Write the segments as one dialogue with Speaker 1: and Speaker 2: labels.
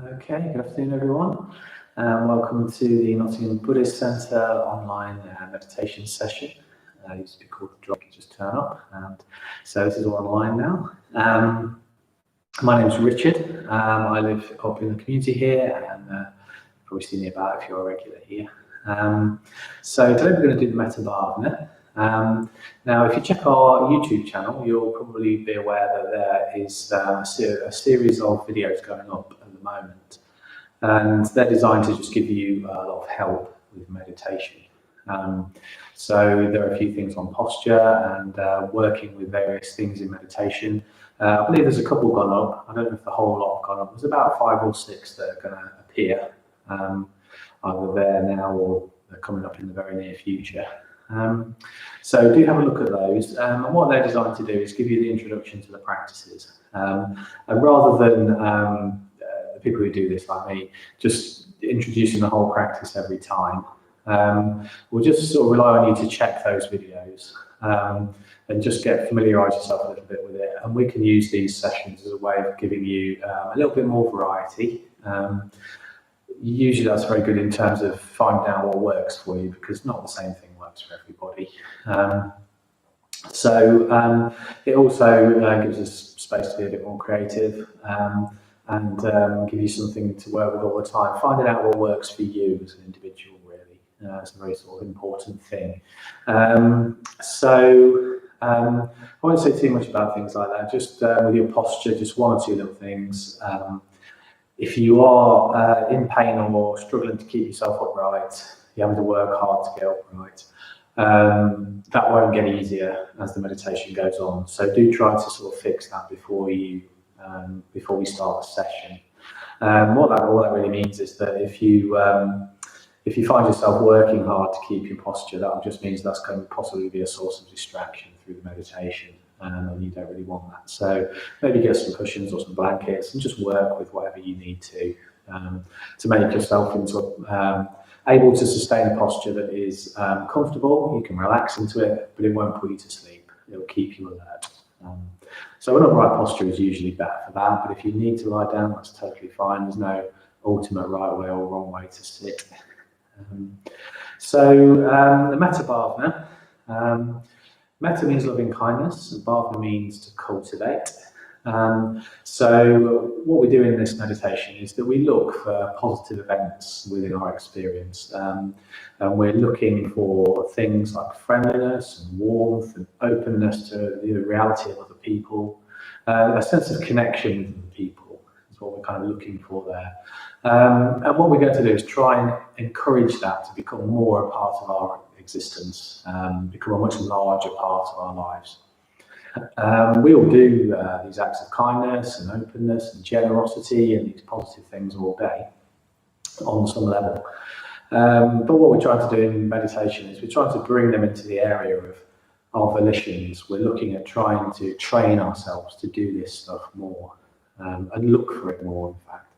Speaker 1: Okay, good afternoon everyone. Welcome to the Nottingham Buddhist Centre online meditation session. It used to be called the Drop, just turn up. And so this is all online now. My name's Richard. I live up in the community here and you've probably seen me about if you're a regular here. So today we're going to do the Metta Bhavana. Now, if you check our YouTube channel, you'll probably be aware that there is a series of videos going up at the moment, and they're designed to just give you a lot of help with meditation. So there are a few things on posture and working with various things in meditation. I believe there's a couple gone up. I don't know if the whole lot have gone up. There's about 5 or 6 that are going to appear, either there now or they're coming up in the very near future. So do have a look at those, and what they're designed to do is give you the introduction to the practices, and rather than the people who do this like me just introducing the whole practice every time, we'll just sort of rely on you to check those videos and just familiarise yourself a little bit with it, and we can use these sessions as a way of giving you a little bit more variety. Usually that's very good in terms of finding out what works for you, because not the same thing works for everybody. It also gives us space to be a bit more creative and give you something to work with all the time. Finding out what works for you as an individual, really, is a very sort of important thing. I won't say too much about things like that. Just with your posture, just 1 or 2 little things. If you are in pain or struggling to keep yourself upright, you're having to work hard to get upright, that won't get easier as the meditation goes on. So do try to sort of fix that before we start the session. What that really means is that if you find yourself working hard to keep your posture, that just means that's going to possibly be a source of distraction through the meditation. And you don't really want that. So maybe get some cushions or some blankets and just work with whatever you need to make yourself able to sustain a posture that is comfortable. You can relax into it, but it won't put you to sleep. It'll keep you alert. So an upright posture is usually better for that, but if you need to lie down, that's totally fine. There's no ultimate right way or wrong way to sit. The Metta Bhavana. Metta means loving kindness, and Bhavana means to cultivate. So what we do in this meditation is that we look for positive events within our experience, and we're looking for things like friendliness and warmth and openness to the reality of other people, a sense of connection with other people is what we're kind of looking for there. And what we're going to do is try and encourage that to become more a part of our existence, become a much larger part of our lives. We all do these acts of kindness and openness and generosity and these positive things all day on some level. But what we're trying to do in meditation is we're trying to bring them into the area of our volitions. We're looking at trying to train ourselves to do this stuff more and look for it more, in fact.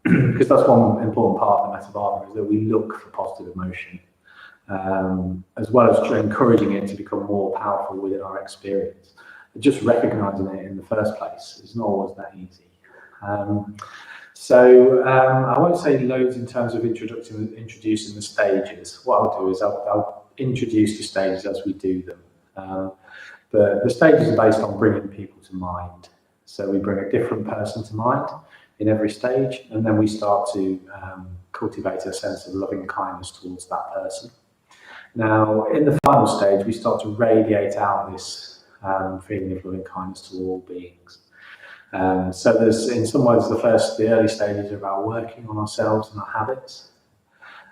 Speaker 1: Because that's one important part of the Metta Bhavana, is that we look for positive emotion, as well as encouraging it to become more powerful within our experience. Just recognizing it in the first place is not always that easy. I won't say loads in terms of introducing the stages. What I'll do is I'll introduce the stages as we do them. But the stages are based on bringing people to mind. So we bring a different person to mind in every stage, and then we start to cultivate a sense of loving kindness towards that person. Now, in the final stage, we start to radiate out this feeling of loving kindness to all beings. So there's, in some ways, the early stages are about working on ourselves and our habits,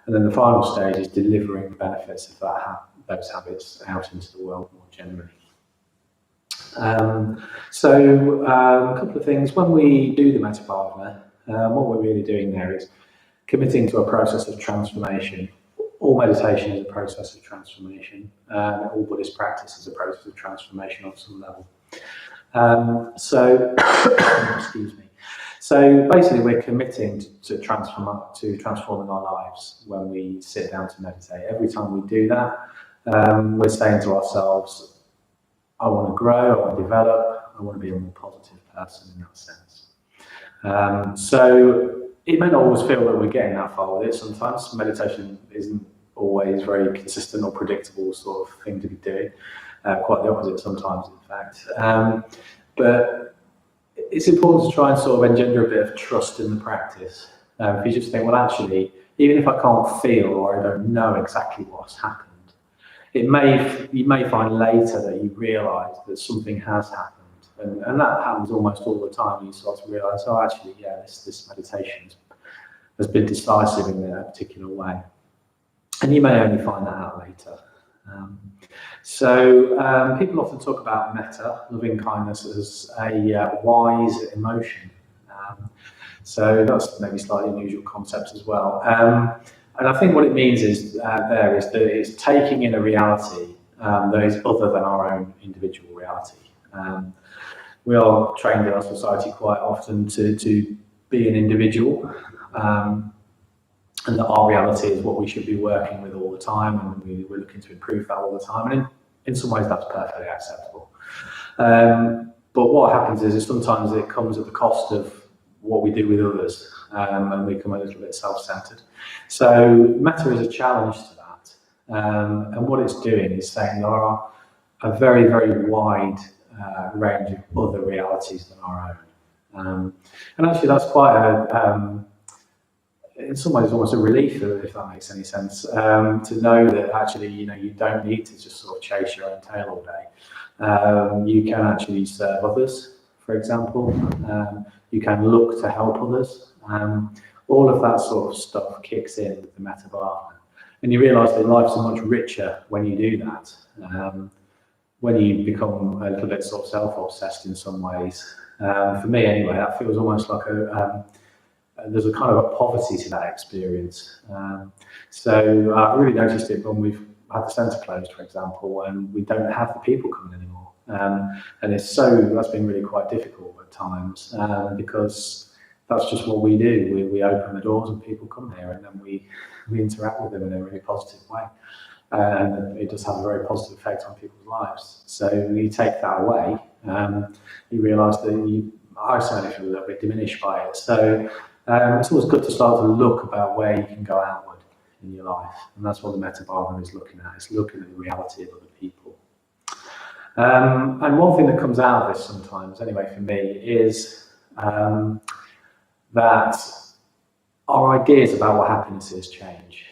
Speaker 1: and then the final stage is delivering the benefits of those habits out into the world more generally. A couple of things. When we do the Metta Bhavana, what we're really doing there is committing to a process of transformation. All meditation is a process of transformation. All Buddhist practice is a process of transformation on some level. Excuse me. So basically, we're committing to transforming our lives when we sit down to meditate. Every time we do that, we're saying to ourselves, I want to grow, I want to develop, I want to be a more positive person in that sense. So it may not always feel that we're getting that far with it. Sometimes meditation isn't always very consistent or predictable sort of thing to be doing. Quite the opposite sometimes, in fact. But it's important to try and sort of engender a bit of trust in the practice. If you just think, well, actually, even if I can't feel or I don't know exactly what's happened, you may find later that you realise that something has happened. And that happens almost all the time. You start to realise, oh, actually, yeah, this meditation has been decisive in a particular way. And you may only find that out later. People often talk about metta, loving kindness, as a wise emotion. So that's maybe slightly unusual concept as well. And I think what it means is that it's taking in a reality that is other than our own individual reality. We are trained in our society quite often to be an individual, and that our reality is what we should be working with all the time, and we're looking to improve that all the time. And in some ways, that's perfectly acceptable. But what happens is sometimes it comes at the cost of what we do with others, and we become a little bit self-centered. So metta is a challenge to that. And what it's doing is saying there are a very, very wide range of other realities than our own. And actually that's quite in some ways almost a relief, if that makes any sense, to know that actually, you don't need to just sort of chase your own tail all day. You can actually serve others, for example. You can look to help others. All of that sort of stuff kicks in with the Metta Bhavana. And you realise that life's so much richer when you do that. When you become a little bit sort of self-obsessed in some ways. For me anyway, that feels almost like there's a kind of a poverty to that experience. So I've really noticed it when we've had the centre closed, for example, and we don't have the people coming anymore. And that's been really quite difficult at times, because that's just what we do. We open the doors and people come here, and then we interact with them in a really positive way. And it does have a very positive effect on people's lives. So you take that away, you realise that I certainly feel a little bit diminished by it. So it's always good to start to look about where you can go outward in your life. And that's what the Metta Bhavana is looking at. It's looking at the reality of other people. And one thing that comes out of this sometimes, anyway, for me, is that our ideas about what happiness is change.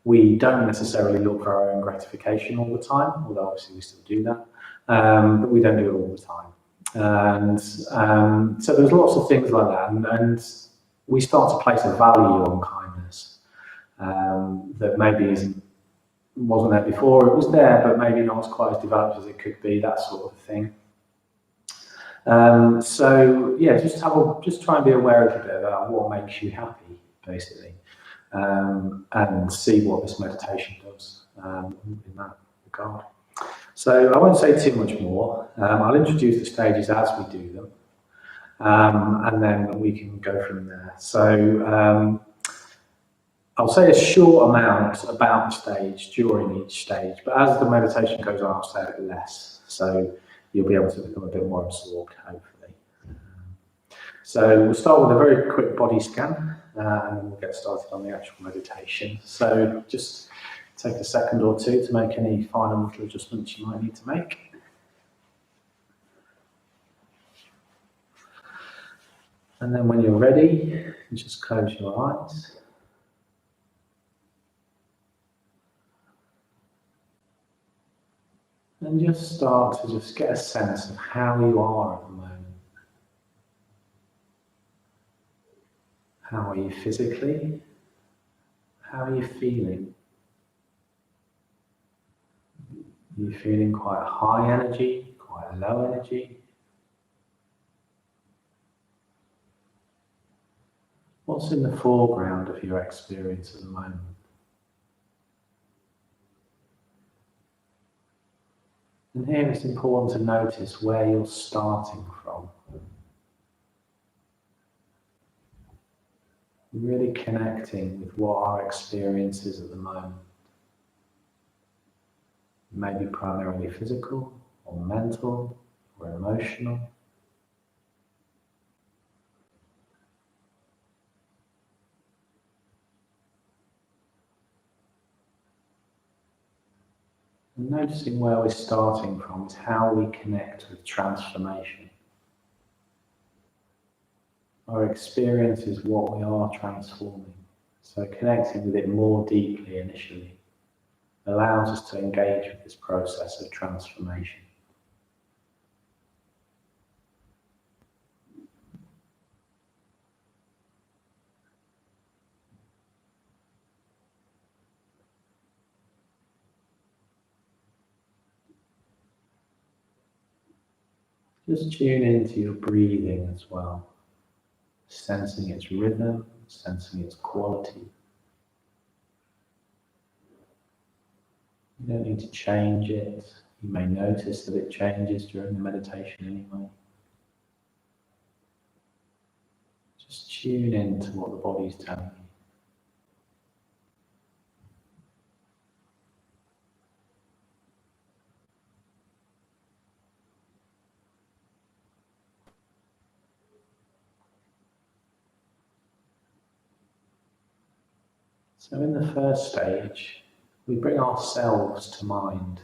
Speaker 1: We don't necessarily look for our own gratification all the time, although obviously we still do that, but we don't do it all the time. And so there's lots of things like that, and we start to place a value on kindness that maybe wasn't there before. It was there, but maybe not as quite as developed as it could be, that sort of thing. So yeah, just try and be aware a little bit about what makes you happy, basically. And see what this meditation does in that regard. So I won't say too much more. I'll introduce the stages as we do them, and then we can go from there. So I'll say a short amount about the stage during each stage, but as the meditation goes on, I'll say a bit less. So you'll be able to become a bit more absorbed, hopefully. So we'll start with a very quick body scan, and then we'll get started on the actual meditation. So just take a second or two to make any final little adjustments you might need to make. And then when you're ready, you just close your eyes. And just start to just get a sense of how you are at the moment. How are you physically? How are you feeling? Are you feeling quite high energy, quite low energy? What's in the foreground of your experience at the moment? And here it's important to notice where you're starting from. Really connecting with what our experience is at the moment. Maybe primarily physical, or mental, or emotional. And noticing where we're starting from is how we connect with transformation. Our experience is what we are transforming. So connecting with it more deeply initially allows us to engage with this process of transformation. Just tune into your breathing as well, sensing its rhythm, sensing its quality. You don't need to change it. You may notice that it changes during the meditation anyway. Just tune into what the body's telling you. So in the first stage, we bring ourselves to mind.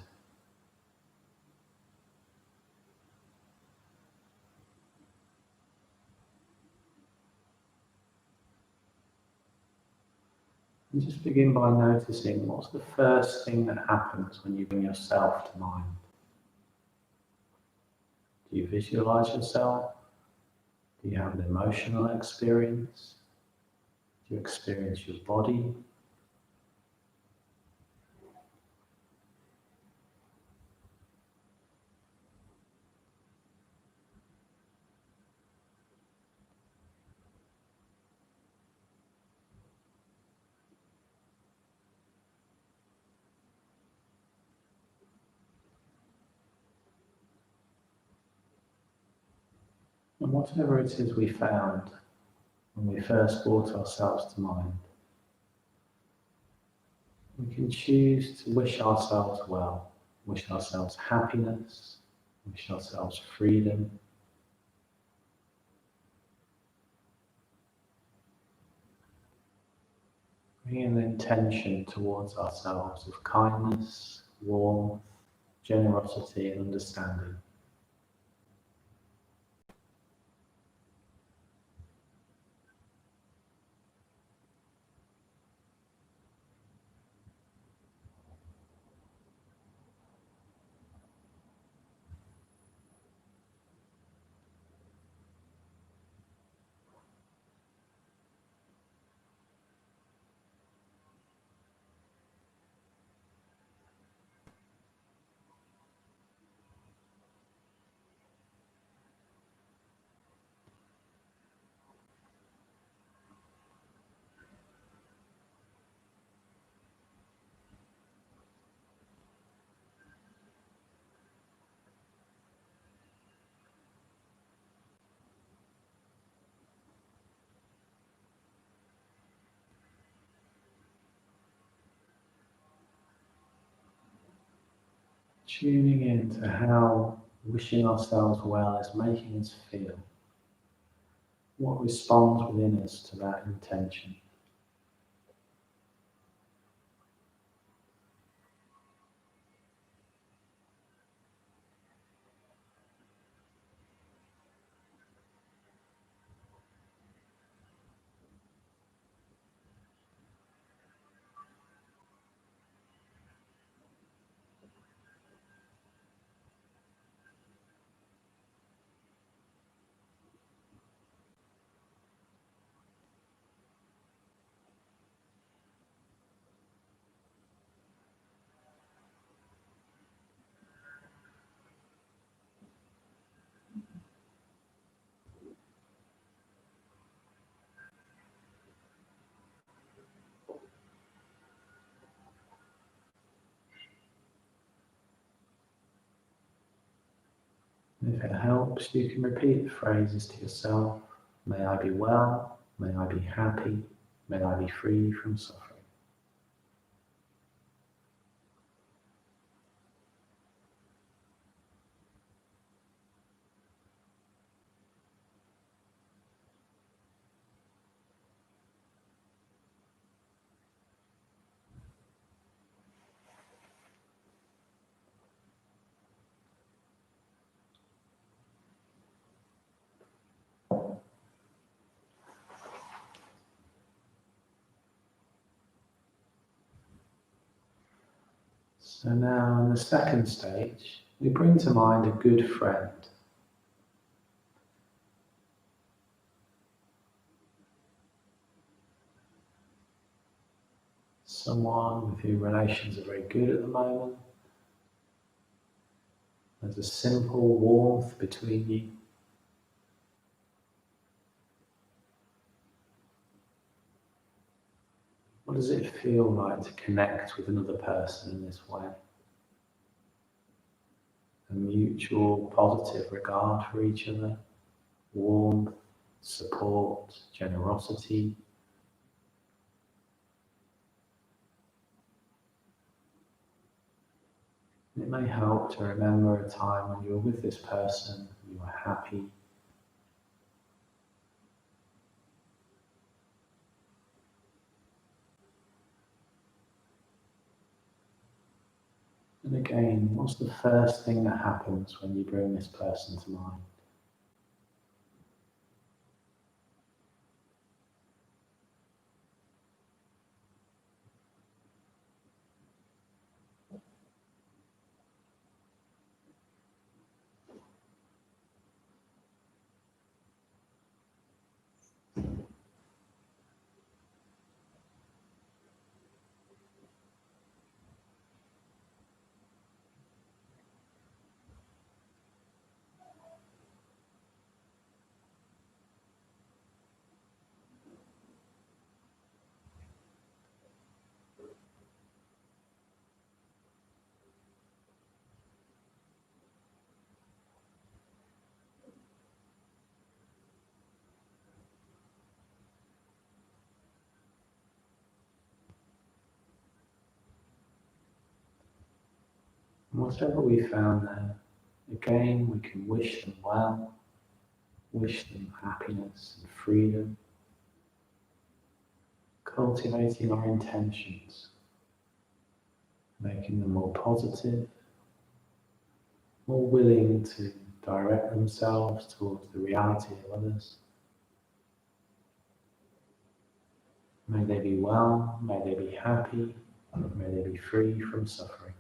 Speaker 1: And just begin by noticing what's the first thing that happens when you bring yourself to mind. Do you visualize yourself? Do you have an emotional experience? Do you experience your body? And whatever it is we found when we first brought ourselves to mind, we can choose to wish ourselves well, wish ourselves happiness, wish ourselves freedom. Bring an intention towards ourselves of kindness, warmth, generosity and understanding. Tuning into how wishing ourselves well is making us feel. What responds within us to that intention? If it helps, you can repeat the phrases to yourself. May I be well, may I be happy, may I be free from suffering. So now in the second stage, we bring to mind a good friend. Someone with whom relations are very good at the moment. There's a simple warmth between you. What does it feel like to connect with another person in this way? A mutual positive regard for each other, warmth, support, generosity. It may help to remember a time when you were with this person, you were happy. And again, what's the first thing that happens when you bring this person to mind? And whatever we found there, again, we can wish them well, wish them happiness and freedom, cultivating our intentions, making them more positive, more willing to direct themselves towards the reality of others. May they be well, may they be happy, may they be free from suffering.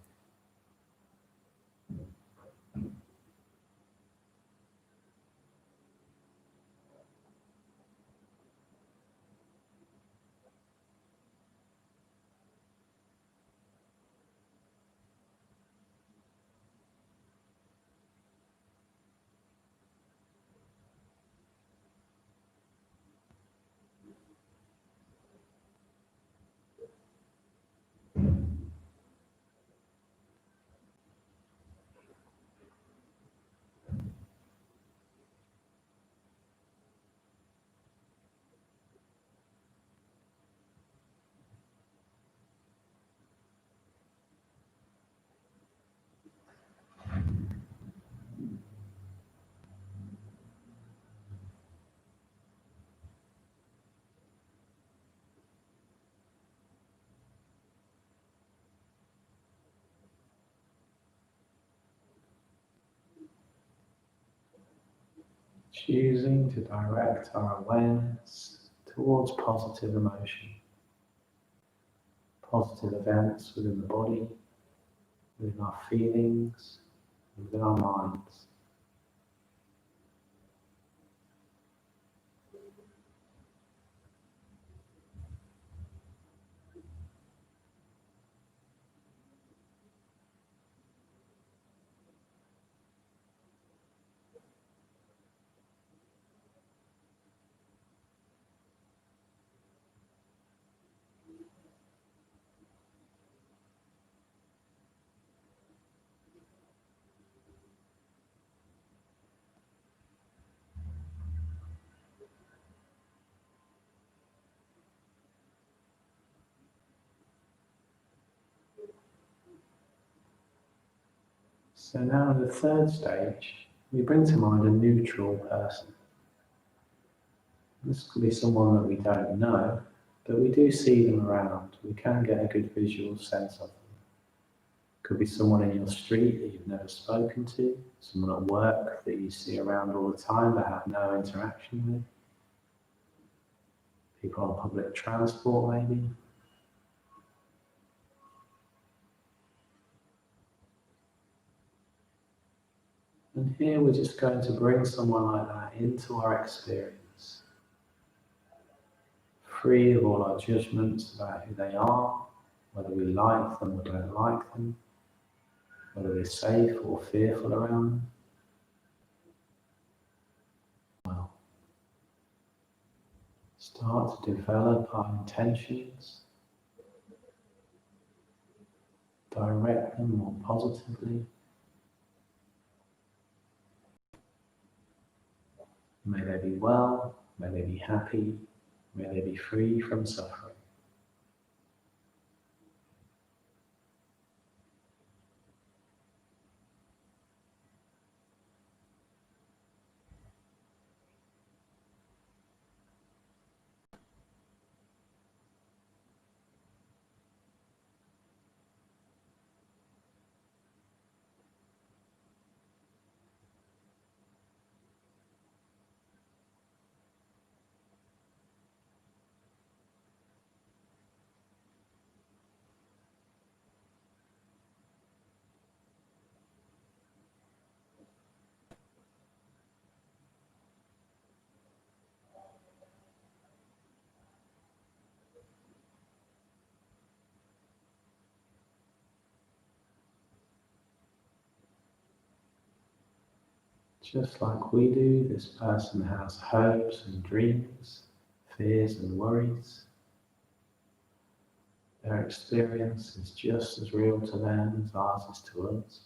Speaker 1: Choosing to direct our awareness towards positive emotion, positive events within the body, within our feelings, within our minds. So now in the third stage, we bring to mind a neutral person. This could be someone that we don't know, but we do see them around. We can get a good visual sense of them. Could be someone in your street that you've never spoken to, someone at work that you see around all the time but have no interaction with, people on public transport maybe. And here we're just going to bring someone like that into our experience, free of all our judgments about who they are, whether we like them or don't like them, whether we're safe or fearful around them. Well, start to develop our intentions, direct them more positively. May they be well, may they be happy, may they be free from suffering. Just like we do, this person has hopes and dreams, fears and worries. Their experience is just as real to them as ours is to us.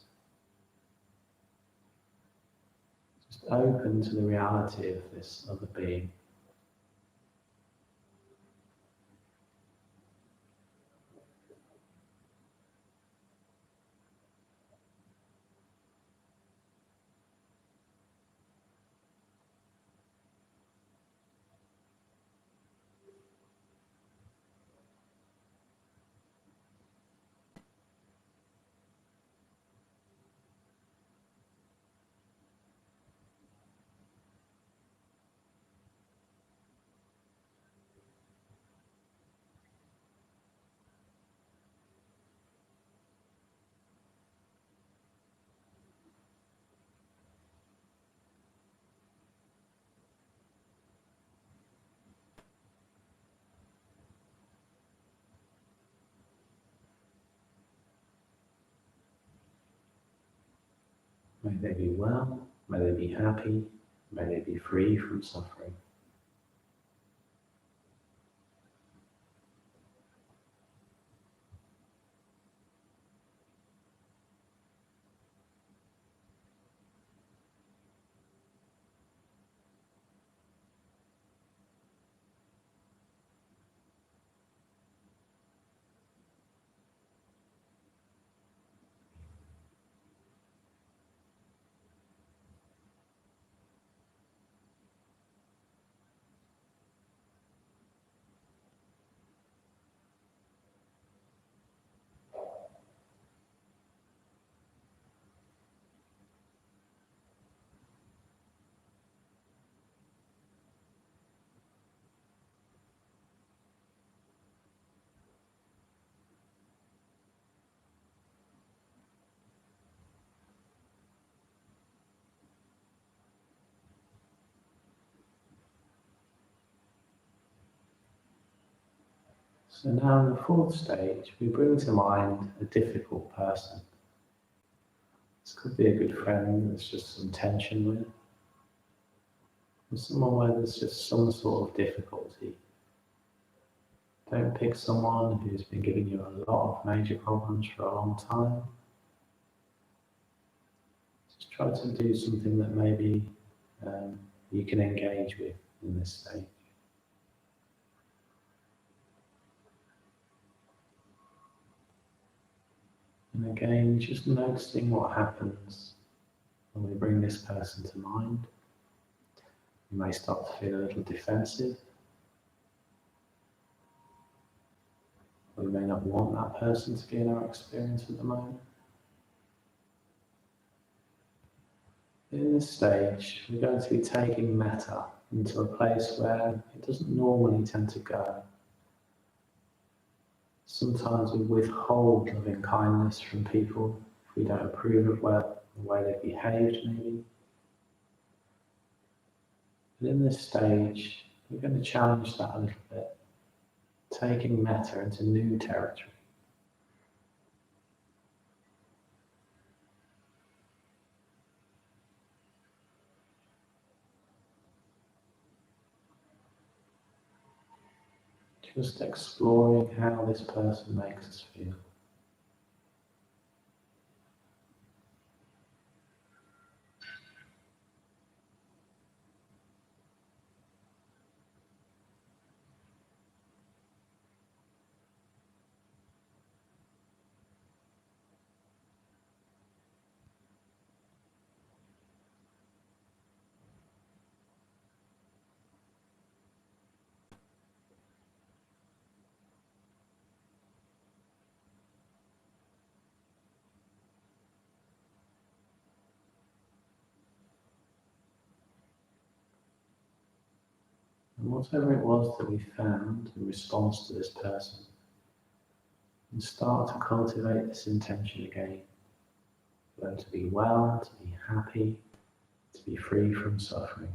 Speaker 1: Just open to the reality of this other being. May they be well, may they be happy, may they be free from suffering. So now in the fourth stage, we bring to mind a difficult person. This could be a good friend there's just some tension with, or someone where there's just some sort of difficulty. Don't pick someone who's been giving you a lot of major problems for a long time. Just try to do something that maybe you can engage with in this stage. And again, just noticing what happens when we bring this person to mind. You may start to feel a little defensive. We may not want that person to be in our experience at the moment. In this stage, we're going to be taking Metta into a place where it doesn't normally tend to go. Sometimes we withhold loving kindness from people if we don't approve of the way they behaved maybe. But in this stage, we're going to challenge that a little bit, taking metta into new territory. Just exploring how this person makes us feel. And whatever it was that we found in response to this person, and start to cultivate this intention again, for them to be well, to be happy, to be free from suffering.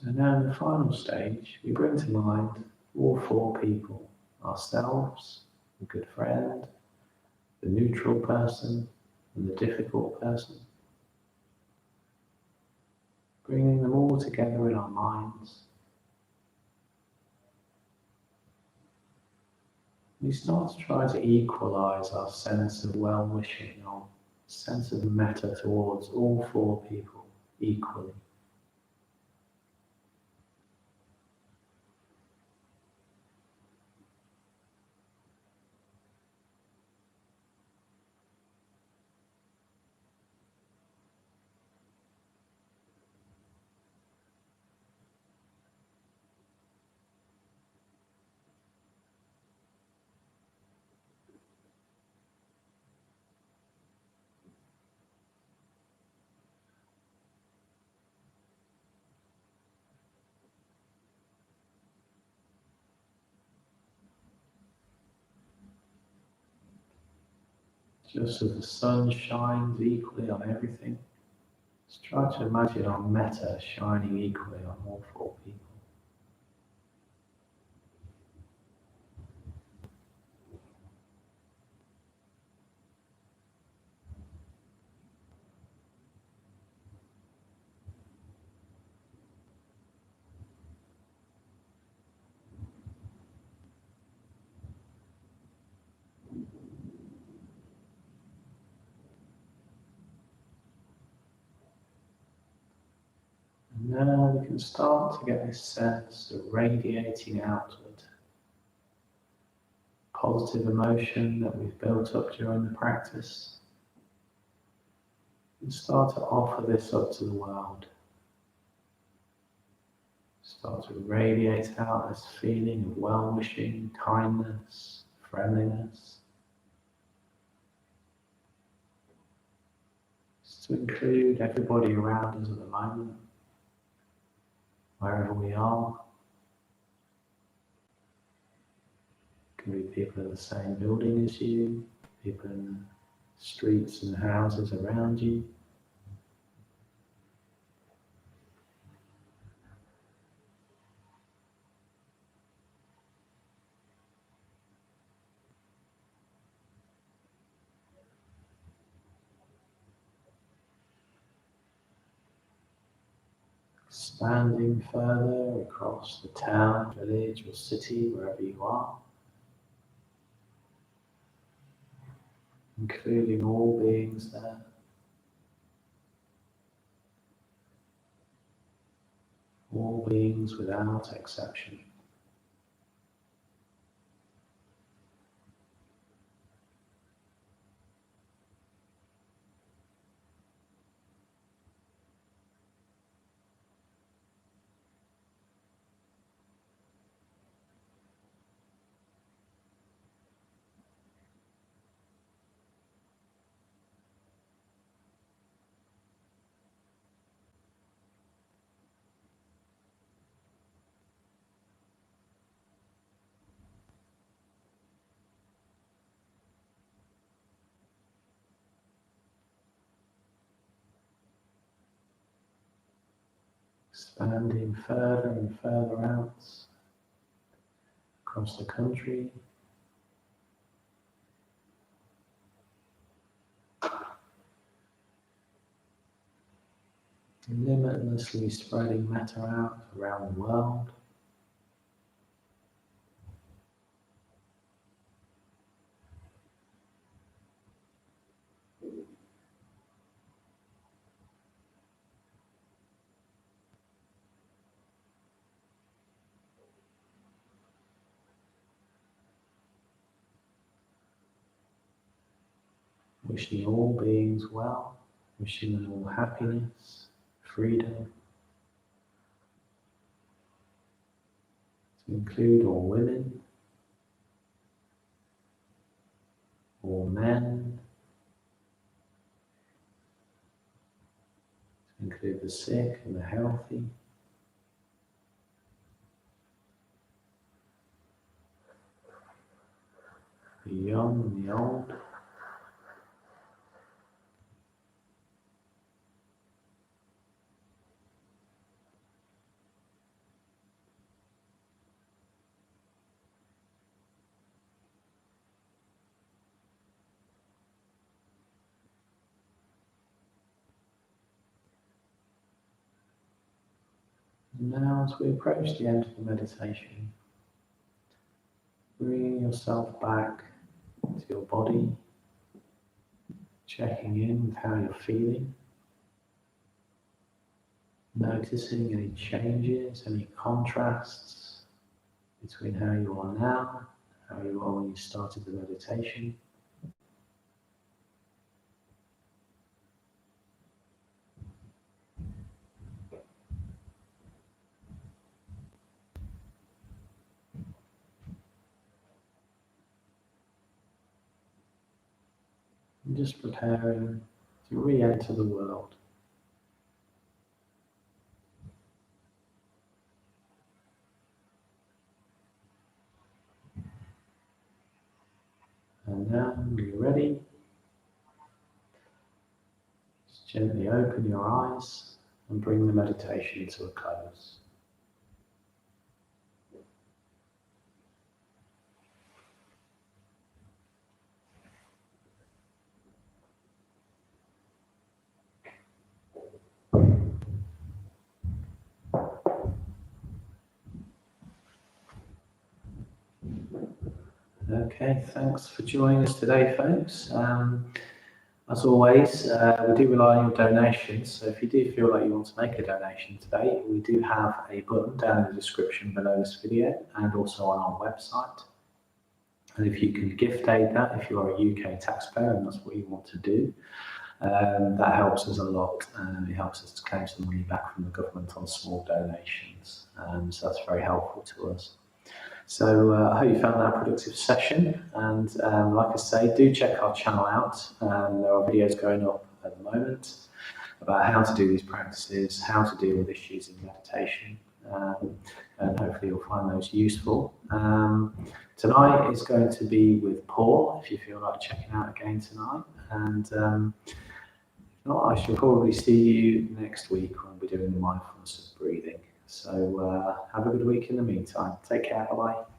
Speaker 1: So now in the final stage, we bring to mind all four people: ourselves, the good friend, the neutral person, and the difficult person. Bringing them all together in our minds. We start to try to equalize our sense of well-wishing, our sense of metta towards all four people equally. Just as the sun shines equally on everything, just try to imagine our metta shining equally on all four people. Now we can start to get this sense of radiating outward. Positive emotion that we've built up during the practice. And start to offer this up to the world. Start to radiate out this feeling of well-wishing, kindness, friendliness. Just to include everybody around us at the moment, wherever we are. It can be people in the same building as you, people in the streets and houses around you. Expanding further across the town, village or city, wherever you are. Including all beings there. All beings without exception. Expanding further and further out across the country. Limitlessly spreading Metta out around the world. Wishing all beings well, wishing them all happiness, freedom, to include all women, all men, to include the sick and the healthy, the young and the old. Now, as we approach the end of the meditation, bringing yourself back to your body, checking in with how you're feeling, noticing any changes, any contrasts between how you are now, how you are when you started the meditation. And just preparing to re-enter the world. And now, when you're ready, just gently open your eyes and bring the meditation to a close. Okay, thanks for joining us today, folks. As always, we do rely on your donations, so if you do feel like you want to make a donation today, we do have a button down in the description below this video and also on our website. And if you can gift aid that, if you are a UK taxpayer and that's what you want to do, that helps us a lot. It helps us to claim some money back from the government on small donations. So that's very helpful to us. So I hope you found that a productive session. And like I say, do check our channel out. There are videos going up at the moment about how to do these practices, how to deal with issues in meditation. And hopefully you'll find those useful. Tonight is going to be with Paul, if you feel like checking out again tonight. And if not, I shall probably see you next week when we're doing the mindfulness of breathing. So have a good week in the meantime. Take care. Bye-bye.